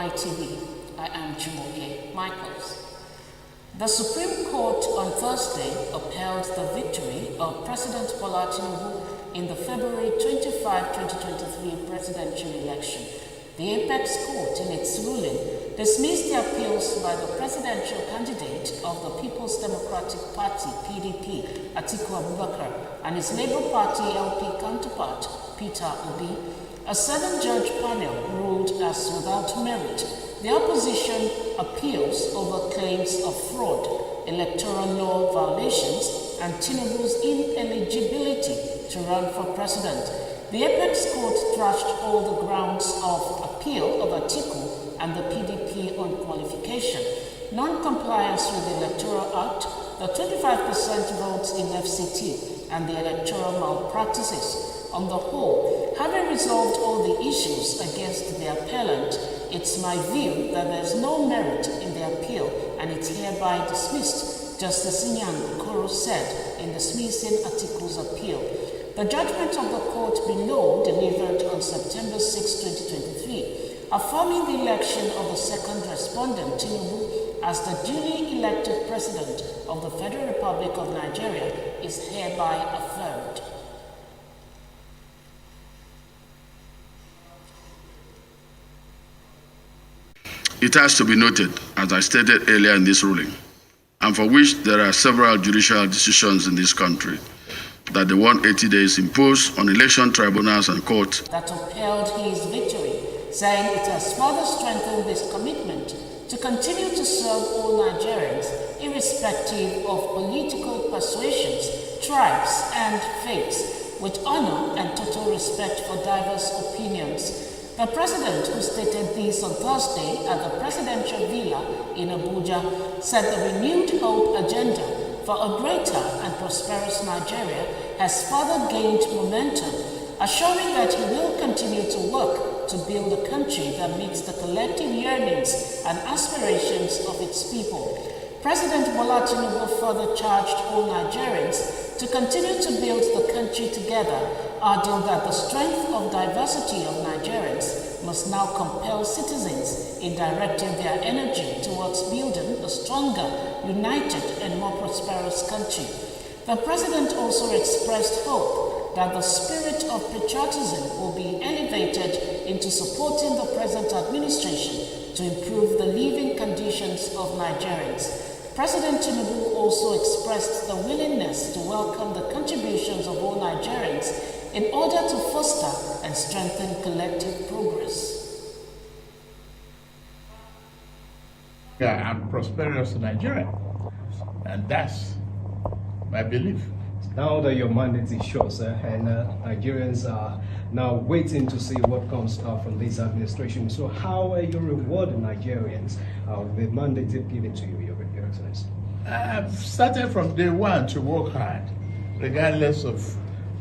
Mitv. I am Jumoke Michaels. The Supreme Court on Thursday upheld the victory of President Bola Tinubu in the February 25, 2023 presidential election. The Apex Court, in its ruling, dismissed the appeals by the presidential candidate of the People's Democratic Party, PDP, Atiku Abubakar, and his Labour Party LP counterpart, Peter Obi. A 7-judge panel ruled as without merit the opposition appeals over claims of fraud, electoral law violations, and Tinubu's ineligibility to run for president. The Apex Court thrashed all the grounds of appeal of Atiku and the PDP on qualification, non-compliance with the Electoral Act, the 25% votes in FCT, and the electoral malpractices. On the whole, having resolved all the issues against the appellant, it's my view that there's no merit in the appeal and it's hereby dismissed, Justice Inyang Okoro said in dismissing Atiku's appeal. The judgment of the court below, delivered on September 6, 2023, affirming the election of the second respondent, Tinubu, as the duly elected president of the Federal Republic of Nigeria, is hereby affirmed. It has to be noted, as I stated earlier in this ruling, and for which there are several judicial decisions in this country, that the 180 days imposed on election tribunals and courts that upheld his victory, saying it has further strengthened this commitment to continue to serve all Nigerians, irrespective of political persuasions, tribes, and faiths, with honor and total respect for diverse opinions. The president, who stated this on Thursday at the presidential villa in Abuja, said the renewed hope agenda for a greater and prosperous Nigeria has further gained momentum, assuring that he will continue to work to build a country that meets the collective yearnings and aspirations of its people. President Bola Tinubu further charged all Nigerians to continue to build the country together, adding that the strength of diversity of Nigerians must now compel citizens in directing their energy towards building a stronger, united, and more prosperous country. The president also expressed hope that the spirit of patriotism will be elevated into supporting the present administration to improve the living conditions of Nigerians. President Tinubu also expressed the willingness to welcome the contributions of all Nigerians in order to foster and strengthen collective progress. And prosperous Nigeria, and that's my belief. Now that your mandate is short, sir, and Nigerians are now waiting to see what comes from this administration. So how are you rewarding Nigerians with the mandate given to you, Your Excellency? I've started from day one to work hard, regardless of,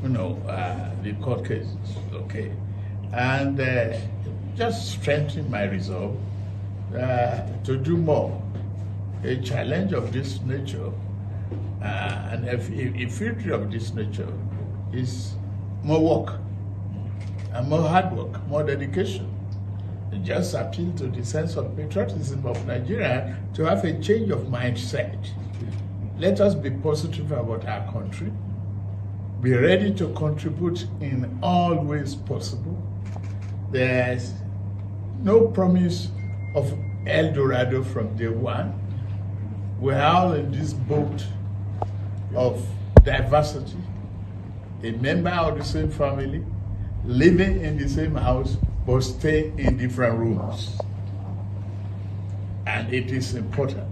the court cases, okay? And just strengthen my resolve to do more. A challenge of this nature and a future of this nature is more work and more hard work, more dedication. And just appeal to the sense of patriotism of Nigeria to have a change of mindset. Let us be positive about our country, be ready to contribute in all ways possible. There's no promise of El Dorado from day one. We're all in this boat of diversity, a member of the same family, living in the same house, but stay in different rooms. And it is important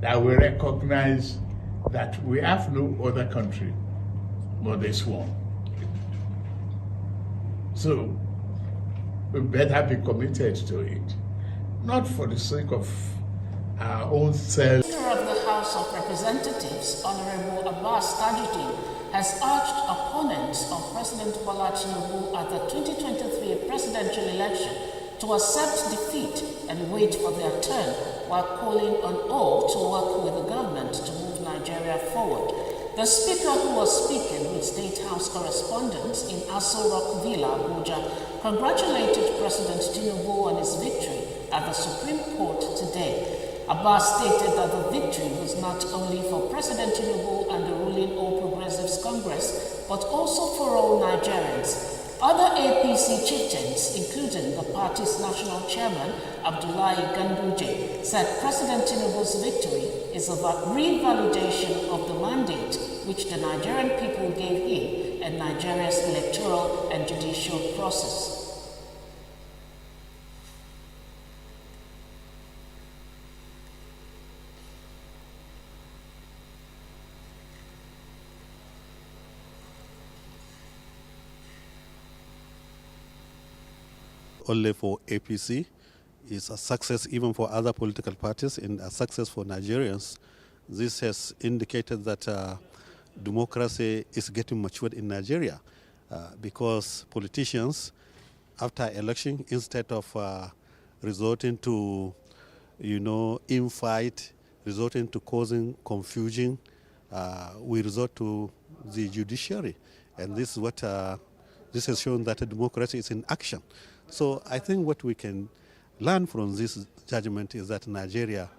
that we recognize that we have no other country but this one. So we better be committed to it, not for the sake of our own self. Speaker of the House of Representatives, Honorable Abbas Tajuddin, has urged opponents of President Bola Tinubu at the 2023 presidential election to accept defeat and wait for their turn, while calling on all to work with the government to move Nigeria forward. The Speaker, who was speaking with State House correspondents in Aso Rock Villa, Abuja, congratulated President Tinubu on his victory at the Supreme Court today. Abbas stated that the victory was not only for President Tinubu and the ruling All Progressives Congress, but also for all Nigerians. Other APC chieftains, including the party's national chairman, Abdullahi Ganduje, said President Tinubu's victory is a revalidation of the mandate which the Nigerian people gave him and Nigeria's electoral and judicial process. Only for APC, is a success even for other political parties and a success for Nigerians. This has indicated that democracy is getting matured in Nigeria because politicians, after election, instead of resorting to, infight, resorting to causing confusion, we resort to the judiciary. And this is what this has shown that democracy is in action. So I think what we can learn from this judgment is that Nigeria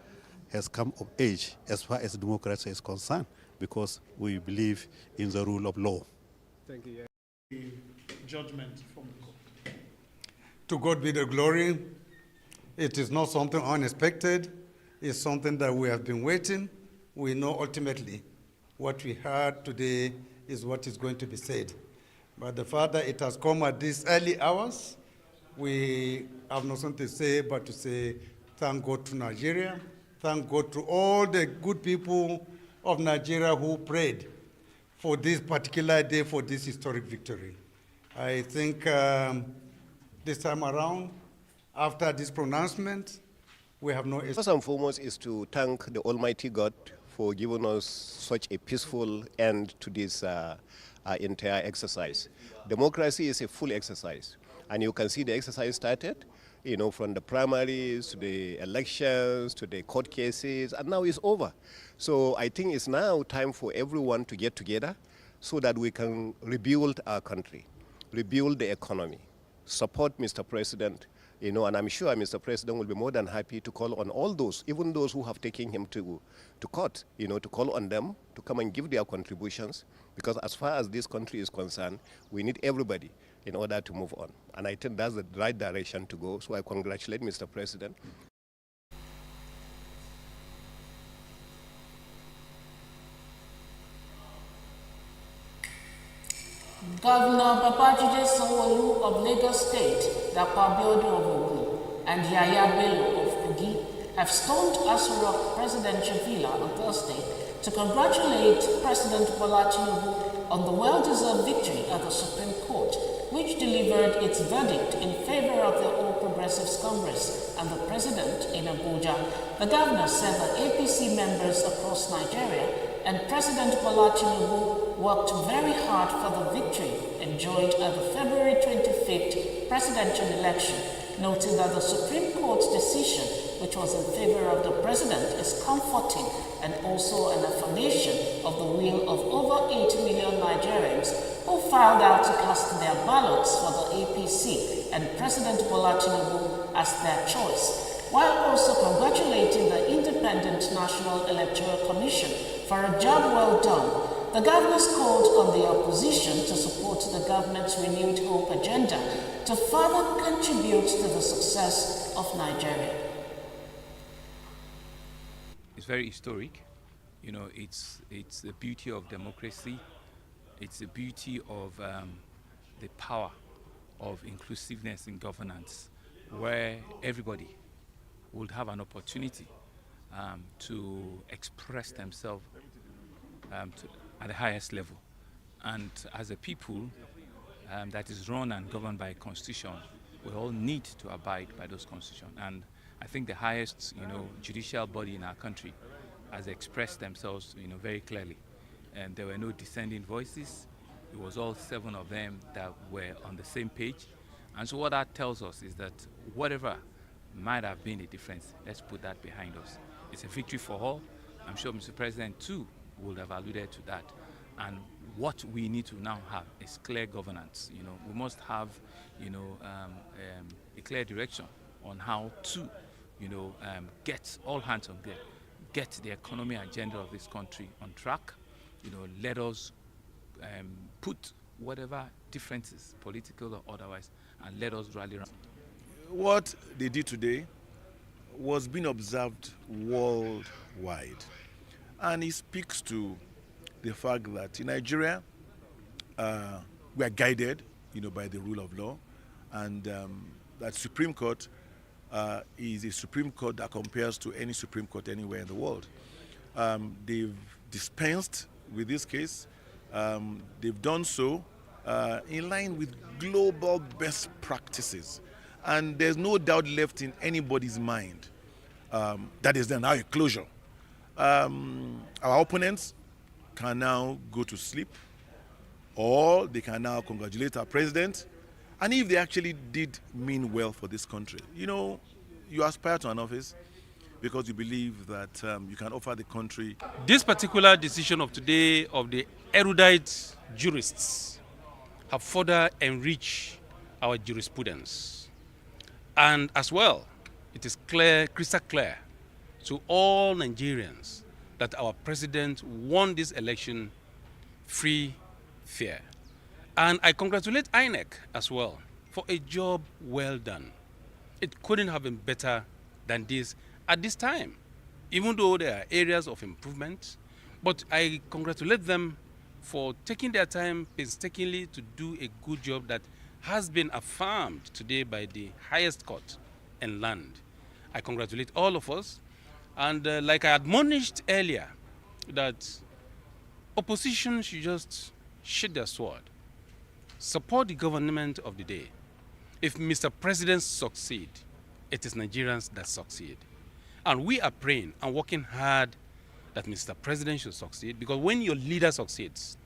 has come of age as far as democracy is concerned because we believe in the rule of law. Thank you. The judgment from the court. To God be the glory. It is not something unexpected. It's something that we have been waiting. We know ultimately what we heard today is what is going to be said. But the fact that it has come at these early hours, we have nothing to say but to say thank God to Nigeria, thank God to all the good people of Nigeria who prayed for this particular day, for this historic victory. I think this time around, after this pronouncement, we have no... First and foremost is to thank the Almighty God for giving us such a peaceful end to this entire exercise. Democracy is a full exercise. And you can see the exercise started, from the primaries to the elections to the court cases, and now it's over. So I think it's now time for everyone to get together so that we can rebuild our country, rebuild the economy, support Mr. President, and I'm sure Mr. President will be more than happy to call on all those, even those who have taken him to court, to call on them to come and give their contributions, because as far as this country is concerned, we need everybody in order to move on. And I think that's the right direction to go. So I congratulate Mr. President. Governor Babajide Sanwo-Olu of Lagos State, Dapo Abiodun of Ogun, and Yaya Bello of Kogi have stormed Aso Rock Presidential Villa on Thursday to congratulate President Bola Tinubu on the well-deserved victory at the Supreme Court, which delivered its verdict in favor of the All Progressives Congress and the President in Abuja. The governor said that APC members across Nigeria and President Bola Tinubu worked very hard for the victory enjoyed at the February 25th presidential election, noting that the Supreme Court's decision, which was in favor of the president, is comforting and also an affirmation of the will of over 8 million Nigerians who filed out to cast their ballots for the APC and President Bola Tinubu as their choice, while also congratulating the Independent National Electoral Commission for a job well done. The governors called on the opposition to support the government's renewed hope agenda to further contribute to the success of Nigeria. It's very historic. It's the beauty of democracy. It's the beauty of the power of inclusiveness in governance, where everybody would have an opportunity to express themselves at the highest level. And as a people that is run and governed by a constitution, we all need to abide by those constitutions. And I think the highest, judicial body in our country has expressed themselves, very clearly. And there were no dissenting voices. It was all 7 of them that were on the same page. And so what that tells us is that whatever might have been a difference, let's put that behind us. It's a victory for all. I'm sure Mr. President too would have alluded to that. And what we need to now have is clear governance. We must have, a clear direction on how to, get all hands on deck, get the economy agenda of this country on track. Let us put whatever differences, political or otherwise, and let us rally around. What they did today was being observed worldwide, and it speaks to the fact that in Nigeria we are guided, by the rule of law, and that Supreme Court is a Supreme Court that compares to any Supreme Court anywhere in the world. They've dispensed with this case. They've done so in line with global best practices. And there's no doubt left in anybody's mind that is now a closure. Our opponents can now go to sleep, or they can now congratulate our president. And if they actually did mean well for this country, you aspire to an office because you believe that you can offer the country. This particular decision of today of the erudite jurists have further enriched our jurisprudence. And as well, it is clear, crystal clear to all Nigerians that our president won this election free, fair. And I congratulate INEC as well for a job well done. It couldn't have been better than this at this time, even though there are areas of improvement. But I congratulate them for taking their time painstakingly to do a good job that has been affirmed today by the highest court in land. I congratulate all of us. And like I admonished earlier, that opposition should just sheath their sword, support the government of the day. If Mr. President succeed, it is Nigerians that succeed. And we are praying and working hard that Mr. President should succeed, because when your leader succeeds,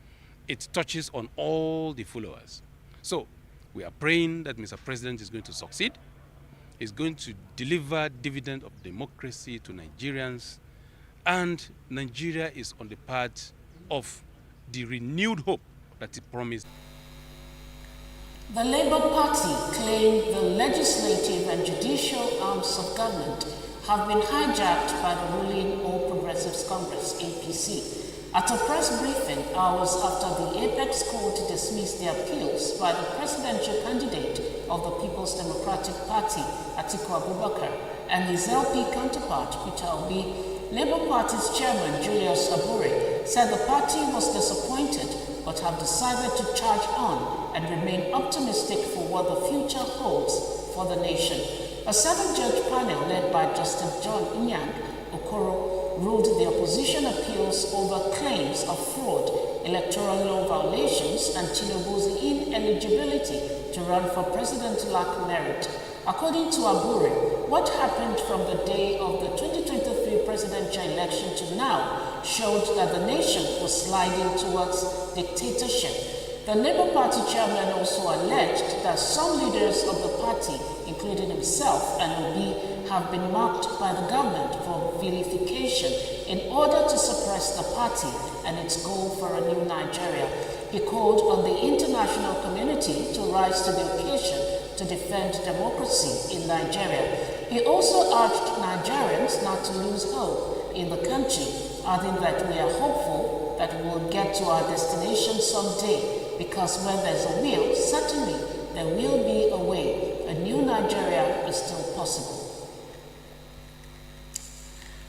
it touches on all the followers. So we are praying that Mr. President is going to succeed, is going to deliver dividend of democracy to Nigerians, and Nigeria is on the path of the renewed hope that it promised. The Labour Party claimed the legislative and judicial arms of government have been hijacked by the ruling All Progressives Congress, APC. At a press briefing hours after the Apex Court dismissed the appeals by the presidential candidate of the People's Democratic Party, Atiku Abubakar, and his LP counterpart, Peter Obi, Labour Party's chairman, Julius Abure, said the party was disappointed but have decided to charge on and remain optimistic for what the future holds for the nation. A 7-judge panel led by Justice John Inyang Okoro ruled the opposition appeals over claims of fraud, electoral law violations, and Tinubu's ineligibility to run for president lack merit. According to Abure, what happened from the day of the 2023 presidential election to now showed that the nation was sliding towards dictatorship. The Labour Party chairman also alleged that some leaders of the party, including himself and Obi, have been marked by the government for vilification in order to suppress the party and its goal for a new Nigeria. He called on the international community to rise to the occasion to defend democracy in Nigeria. He also urged Nigerians not to lose hope in the country, adding that we are hopeful that we will get to our destination someday, because where there's a will, certainly there will be a way. A new Nigeria is still possible.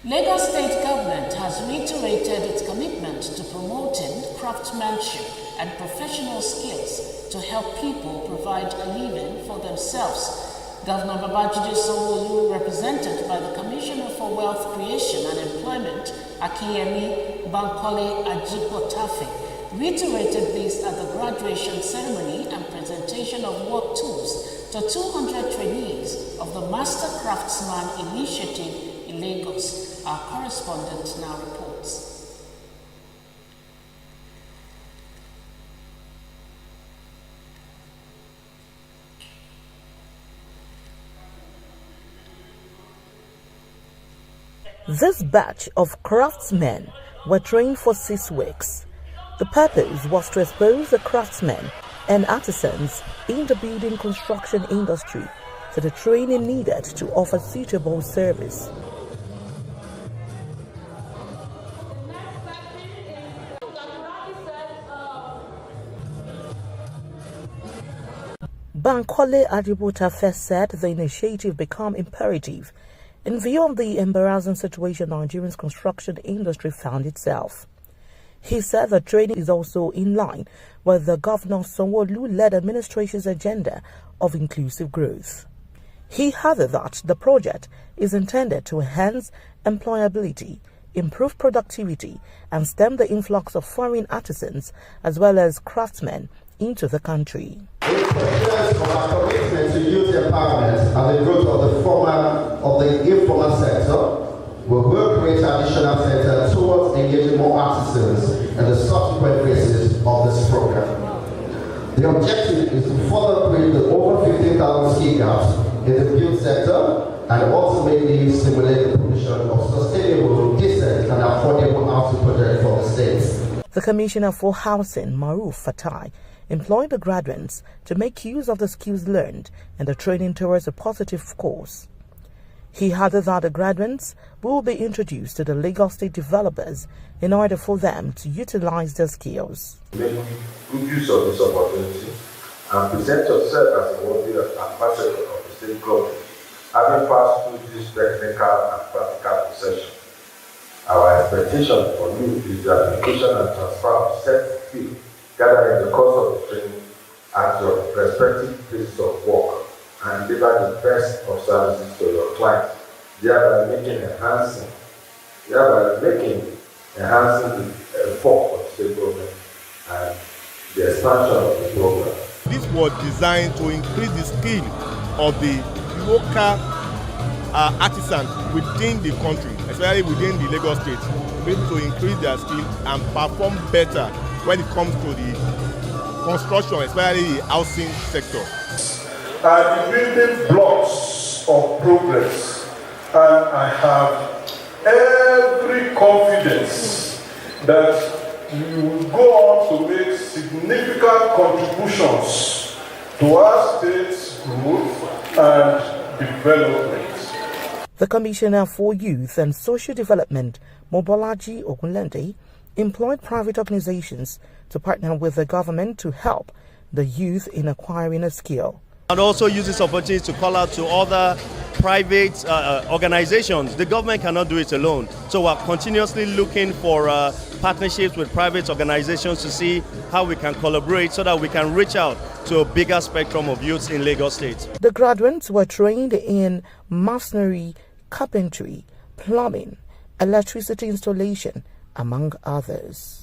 Lagos State Government has reiterated its commitment to promoting craftsmanship and professional skills to help people provide a living for themselves. Governor Babajide Sanwo-Olu, represented by the Commissioner for Wealth Creation and Employment, Akiyemi Bankole Ajipotafe, reiterated this at the graduation ceremony and presentation of work tools to 200 trainees of the Master Craftsman Initiative in Lagos. Our correspondent now reports. This batch of craftsmen were trained for 6 weeks. The purpose was to expose the craftsmen and artisans in the building construction industry to the training needed to offer suitable service. Bankole Adibota first said the initiative became imperative in view of the embarrassing situation Nigeria's construction industry found itself. He said the training is also in line with the Governor Sanwo-Olu-led administration's agenda of inclusive growth. He added that the project is intended to enhance employability, improve productivity, and stem the influx of foreign artisans as well as craftsmen into the country. It's evidence of our commitment to youth empowerment and the growth of the informal sector. We will create an additional center towards engaging more artisans in the subsequent phases of this program. The objective is to further create the over 15,000 skill gaps in the build sector and ultimately stimulate the provision of sustainable, decent, and affordable housing projects for the states. The Commissioner for Housing, Maruf Fatai, employed the graduates to make use of the skills learned and the training towards a positive course. He added that the graduates will be introduced to the Lagos State developers in order for them to utilize their skills. Make good use of this opportunity and present yourself as a worthy ambassador of the state government, having passed through this technical and practical session. Our expectation for you is the application and transfer of set skills gathered in the course of the training at your respective places of work and deliver the best of services to your clients, thereby enhancing the effort of the state government and the expansion of the program. This was designed to increase the skill of the local artisans within the country, especially within the Lagos State, to be able to increase their skill and perform better when it comes to the construction, especially the housing sector. The building blocks of progress, and I have every confidence that you will go on to make significant contributions to our state's growth and development. The Commissioner for Youth and Social Development, Mobolaji Ogunlende, employed private organizations to partner with the government to help the youth in acquiring a skill. And also use this opportunity to call out to other private organizations. The government cannot do it alone. So we're continuously looking for partnerships with private organizations to see how we can collaborate so that we can reach out to a bigger spectrum of youths in Lagos State. The graduates were trained in masonry, carpentry, plumbing, electricity installation, among others.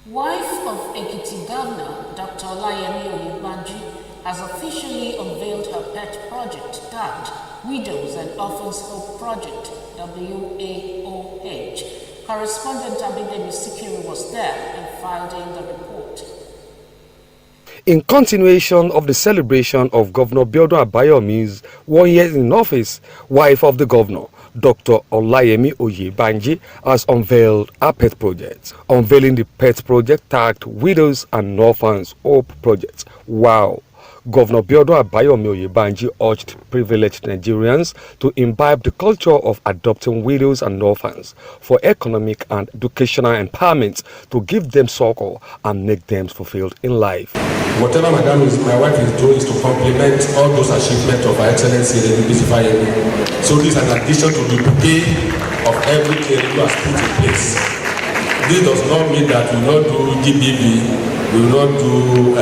Wife of Ekiti Governor Dr. Olayemi Oyebanji has officially unveiled her pet project tagged Widows and Orphans Hope Project, WAOH. Correspondent Abidemi Sikiru was there and filed in the report. In continuation of the celebration of Governor Biodun Abayomi's 1 year in office, wife of the governor, Dr. Olayemi Oyebanji, has unveiled her pet project. Unveiling the pet project tagged Widows and Orphans Hope Project. Wow! Governor Biodun Abayomi Oyebanji urged privileged Nigerians to imbibe the culture of adopting widows and orphans for economic and educational empowerment to give them succor and make them fulfilled in life. Whatever my wife is doing is to complement all those achievements of Her Excellency Mitv. So this is an addition to the bouquet of everything you have put in place. This does not mean that we will not do GBV, we will not do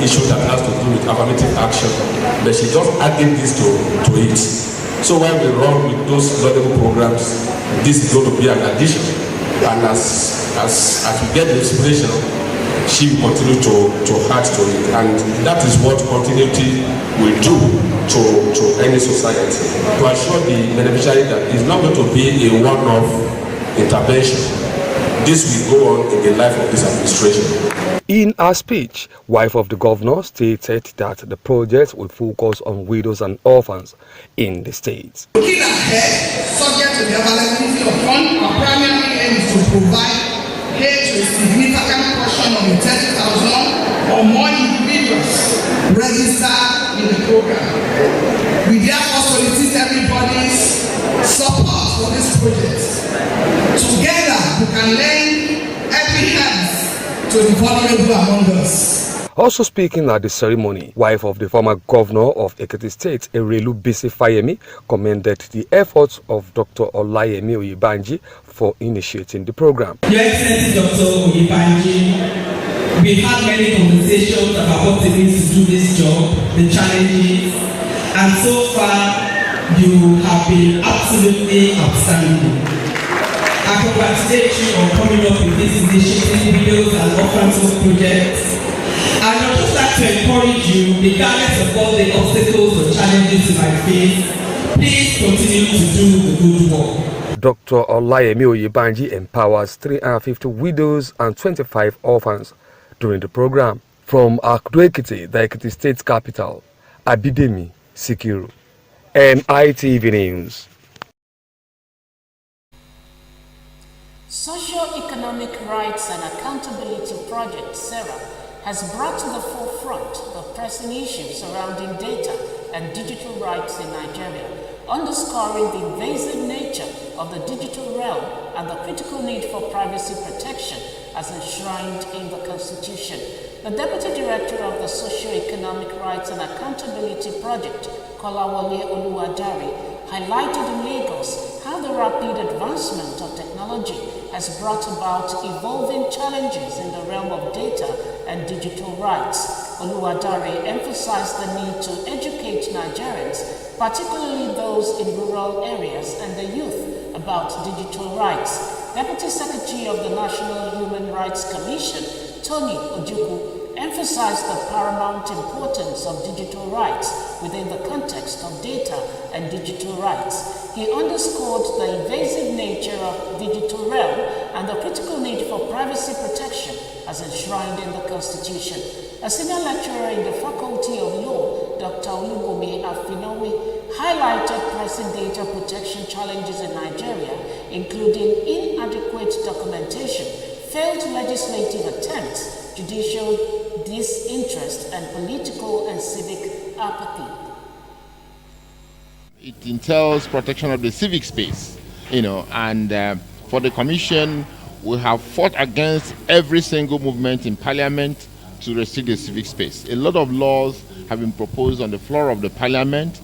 issues that has to do with affirmative action, but she just adding this to it. So when we run with those laudable programs, this is going to be an addition. And as we get the inspiration, she will continue to add to it. And that is what continuity will do to any society. To assure the beneficiary that it's not going to be a one-off intervention. This will go on in the life of this administration. In her speech, wife of the governor stated that the project will focus on widows and orphans in the state. Looking ahead, subject to the availability of funds, our primary aim is to provide aid to a significant portion of the 30,000 or more individuals we can lend every hand to the vulnerable among us. Also speaking at the ceremony, wife of the former governor of Ekiti State, Erelu Bisi Fayemi, commended the efforts of Dr. Olayemi Oyebanji for initiating the program. Your Excellency Dr. Oyebanji, we've had many conversations about what it means to do this job, the challenges, and so far you have been absolutely outstanding. I congratulate you on coming up with this initiative, videos and orphanage projects. And I'd just like to encourage you, regardless of all the obstacles or challenges you might face, please continue to do the good work. Dr. Olayemi Oyebanji empowers 350 widows and 25 orphans during the program. From Akdo-Ekiti, the Ekiti State capital, Abidemi Sikiru, NITV News. Socio-Economic Rights and Accountability Project, SERA, has brought to the forefront the pressing issues surrounding data and digital rights in Nigeria, underscoring the invasive nature of the digital realm and the critical need for privacy protection as enshrined in the Constitution. The Deputy Director of the Socio-Economic Rights and Accountability Project, Kolawole Oluwadari, highlighted in Lagos how the rapid advancement of technology has brought about evolving challenges in the realm of data and digital rights. Oluwadari emphasized the need to educate Nigerians, particularly those in rural areas and the youth, about digital rights. Deputy Secretary of the National Human Rights Commission, Tony Ojukwu, emphasized the paramount importance of digital rights within the context of data and digital rights. He underscored the invasive nature of digital realm and the critical need for privacy protection as enshrined in the Constitution. A senior lecturer in the Faculty of Law, Dr. Olubomi Afinowi, highlighted pressing data protection challenges in Nigeria, including inadequate documentation, failed legislative attempts, judicial disinterest, and political and civic apathy. It entails protection of the civic space, and for the Commission, we have fought against every single movement in Parliament to restrict the civic space. A lot of laws have been proposed on the floor of the Parliament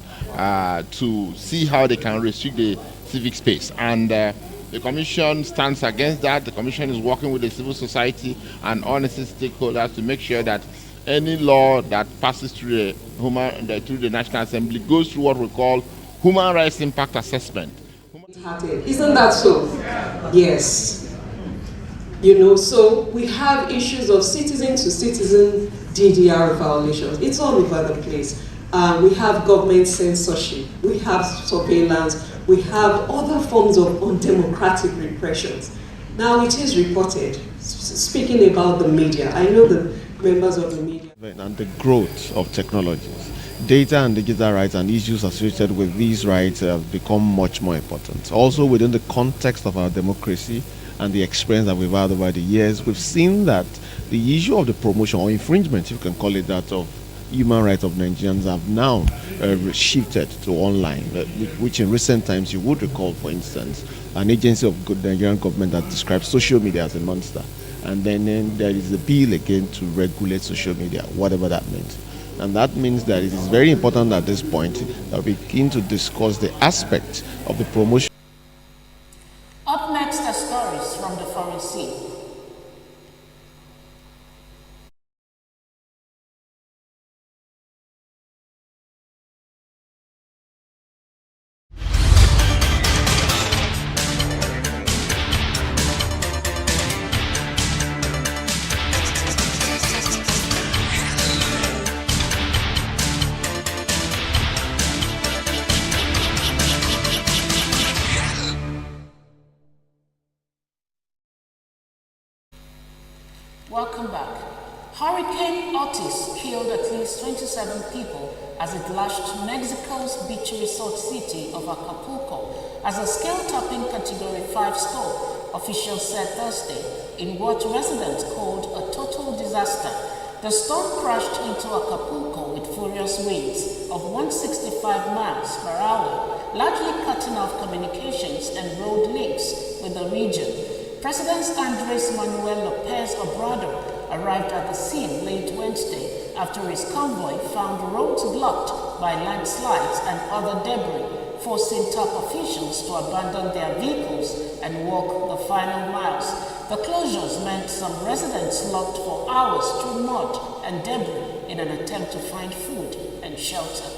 to see how they can restrict the civic space, and the Commission stands against that. The Commission is working with the civil society and honest stakeholders to make sure that any law that passes through the National Assembly goes through what we call human rights impact assessment. Isn't that so? Yes. So we have issues of citizen to citizen DDR violations. It's all over the place. We have government censorship, we have surveillance, we have other forms of undemocratic repressions. Now it is reported, speaking about the media, I know the members of the media. And the growth of technologies, data and digital rights and issues associated with these rights have become much more important. Also within the context of our democracy and the experience that we've had over the years, we've seen that the issue of the promotion or infringement, if you can call it that, of human rights of Nigerians have now shifted to online, which in recent times you would recall, for instance, an agency of the Nigerian government that describes social media as a monster. And then there is a bill again to regulate social media, whatever that means. And that means that it is very important at this point that we begin to discuss the aspect of the promotion. Up next are stories from the foreign sea. Welcome back. Hurricane Otis killed at least 27 people as it lashed Mexico's beach resort city of Acapulco as a scale-topping Category 5 storm, officials said Thursday, in what residents called a total disaster. The storm crashed into Acapulco with furious winds of 165 miles per hour, largely cutting off communications and road links with the region. President Andres Manuel Lopez Obrador arrived at the scene late Wednesday after his convoy found roads blocked by landslides and other debris, forcing top officials to abandon their vehicles and walk the final miles. The closures meant some residents locked for hours through mud and debris in an attempt to find food and shelter.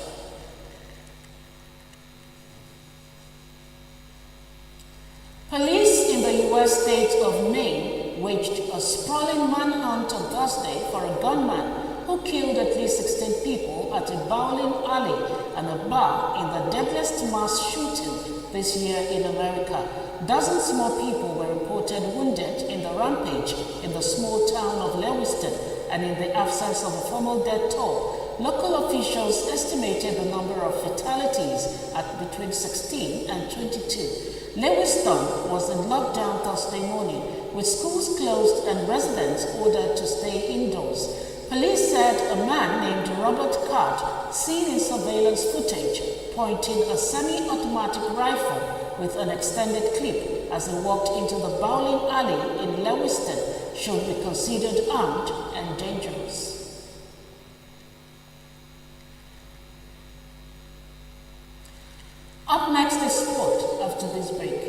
Police in the U.S. state of Maine waged a sprawling manhunt on Thursday for a gunman who killed at least 16 people at a bowling alley and a bar in the deadliest mass shooting this year in America. Dozens more people were reported wounded in the rampage in the small town of Lewiston, and in the absence of a formal death toll, local officials estimated the number of fatalities at between 16 and 22. Lewiston was in lockdown Thursday morning, with schools closed and residents ordered to stay indoors. Police said a man named Robert Card, seen in surveillance footage, pointing a semi-automatic rifle with an extended clip as he walked into the bowling alley in Lewiston, should be considered armed and dangerous. Up next is sport after this break.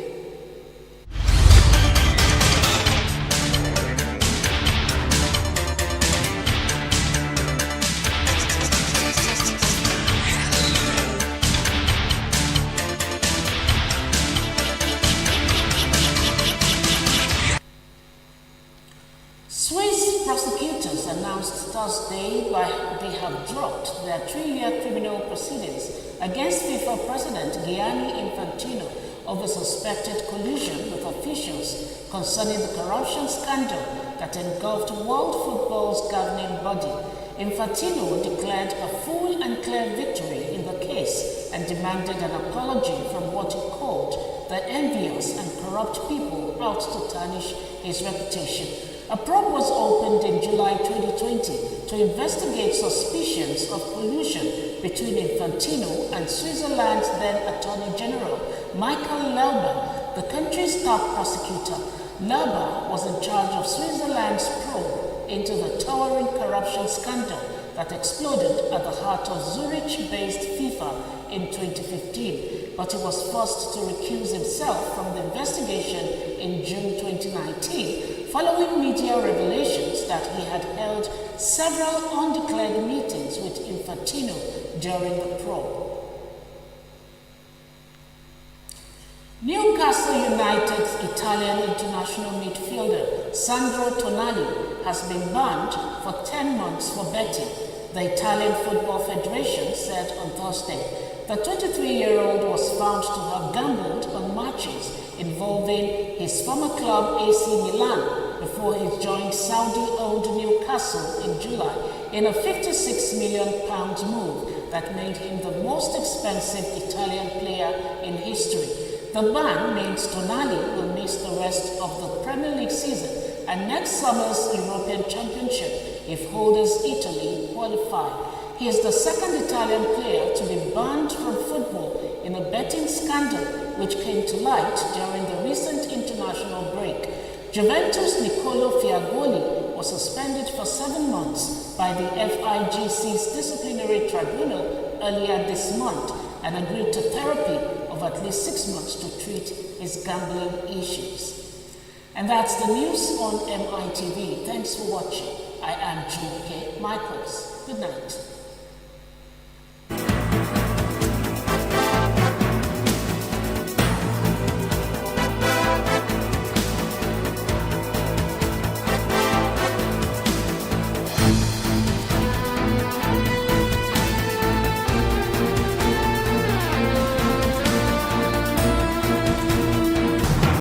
Swiss prosecutors announced Thursday they have dropped their 3-year criminal proceedings against FIFA President Gianni Infantino over suspected collusion with officials concerning the corruption scandal that engulfed World Football's governing body. Infantino declared a full and clear victory in the case and demanded an apology from what he called the envious and corrupt people out to tarnish his reputation. A probe was opened in July 2020 to investigate suspicions of collusion between Infantino and Switzerland's then Attorney General Michael Lauber, the country's top prosecutor. Lauber was in charge of Switzerland's probe into the towering corruption scandal that exploded at the heart of Zurich-based FIFA in 2015, but he was forced to recuse himself from the investigation in June 2019, following media revelations that he had held several undeclared meetings with Infantino during the probe. Newcastle United's Italian international midfielder Sandro Tonali has been banned for 10 months for betting, the Italian Football Federation said on Thursday. The 23-year-old was found to have gambled on matches involving his former club AC Milan before he joined Saudi-owned Newcastle in July in a £56 million move that made him the most expensive Italian player in history. The ban means Tonali will miss the rest of the Premier League season and next summer's European Championship if holders Italy qualify. He is the second Italian player to be banned from football in a betting scandal which came to light during the recent international break. Juventus' Niccolò Fiagoli was suspended for 7 months by the FIGC's disciplinary tribunal earlier this month and agreed to therapy of at least 6 months to treat his gambling issues. And that's the news on MITV. Thanks for watching. I am Jumoke Michaels. Good night.